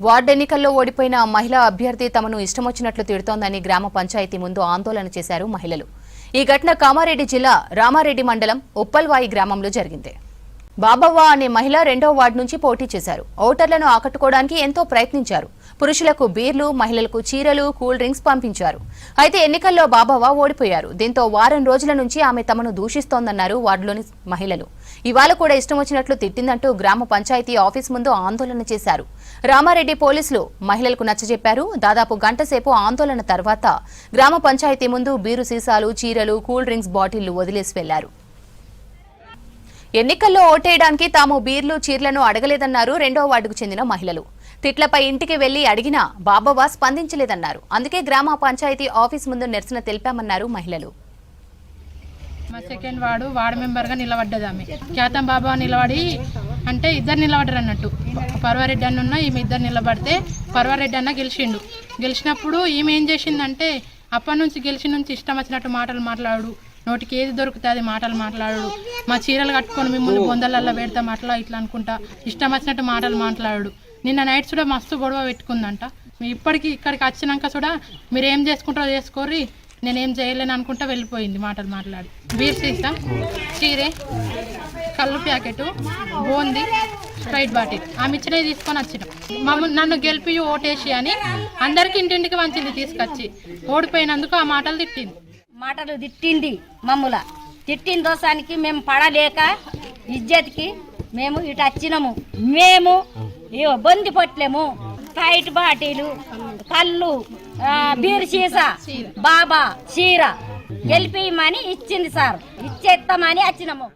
Ward ఎన్నికల్లో ఓడిపోయిన మహిళా అభ్యర్థి తమను ఇష్టమొచ్చినట్లు తిడుతోందని గ్రామ పంచాయతీ ముందు ఆందోళన చేశారు మహిళలు. ఈ ఘటన కామారెడ్డి జిల్లా రామారెడ్డి మండలం ఉప్పల్వాయి గ్రామంలో జరిగింది. బాబవ్వ అనే మహిళ 2వ వార్డు నుంచి పోటీ చేశారు. ఓటర్లను ఆకట్టుకోవడానికి ఎంతో ప్రయత్నించారు. పురుషులకు బీర్లు, మహిళలకు చీరలు, కూల్ డ్రింక్స్ పంపించారు. అయితే ఎన్నికల్లో బాబవ్వ ఓడిపోయారు. దీంతో వారం రోజుల నుంచి ఆమె తమను దూషిస్తోందన్నారు వార్డులోని మహిళలు. ఇవాళ కూడా ఇష్టం వచ్చినట్లు తిట్టిందంటూ గ్రామ పంచాయతీ ఆఫీస్ ముందు ఆందోళన చేశారు. రామారెడ్డి పోలీసులు మహిళలకు నచ్చజెప్పారు. దాదాపు గంట సేపు ఆందోళన తర్వాత గ్రామ పంచాయతీ ముందు బీరు సీసాలు, చీరలు, కూల్ డ్రింక్స్ బాటిళ్లు వదిలేసి వెళ్లారు. ఎన్నికల్లో ఓటేయడానికి తాము బీర్లు, చీరలను అడగలేదన్నారు 2వ వార్డుకు చెందిన మహిళలు. తిట్లపై ఇంటికి వెళ్లి అడిగినా బాబవ్వ స్పందించలేదన్నారు. అందుకే గ్రామ పంచాయతీ ఆఫీస్ ముందు నిరసన తెలిపామన్నారు మహిళలు. మా సెకండ్ వార్డు మెంబర్గా నిలబడ్డది ఆమె. ఖ్యాతం బాబా నిలబడి అంటే ఇద్దరు నిలబడ్డారు అన్నట్టు. పర్వారెడ్డి అన్న ఉన్న ఈమె ఇద్దరు నిలబడితే పర్వారెడ్డి అన్న గెలిచిండు. గెలిచినప్పుడు ఈమె ఏం చేసిందంటే అప్పటి నుంచి గెలిచిన నుంచి ఇష్టం వచ్చినట్టు మాటలు మాట్లాడు, నోటికి ఏది దొరుకుతుంది మాటలు మాట్లాడు, మా చీరలు కట్టుకొని మిమ్మల్ని బొందలల్లో పెడతాం అట్లా ఇట్లా అనుకుంటా ఇష్టం వచ్చినట్టు మాటలు మాట్లాడు. నిన్న నైట్ కూడా మస్తు గొడవ పెట్టుకుందంట. ఇప్పటికి ఇక్కడికి వచ్చినాక కూడా మీరు ఏం చేసుకుంటారో చేసుకోర్రి, నేనేం చేయలేను అనుకుంటా వెళ్ళిపోయింది మాటలు మాట్లాడి. బీర్ సీసా, చీరే, కళ్ళు ప్యాకెట్, బోంది, స్ప్రైట్ బాటిల్ ఆమె ఇచ్చినవి తీసుకొని వచ్చినాం. నన్ను గెలిపి ఓటేసి అని అందరికి ఇంటింటికి వంచింది తీసుకొచ్చి. ఓడిపోయినందుకు ఆ మాటలు తిట్టింది మమ్ముల. తిట్టిన దోసానికి మేము పడలేక ఇజ్జతికి మేము ఇటు వచ్చినాము. మేము బొంది పొట్లేము, స్ప్రైట్ బాటిలు, కళ్ళు, బీర్ సీసా, బాబా చీర గెలిపిమని ఇచ్చింది సార్. ఇచ్చేస్తామని వచ్చినాము.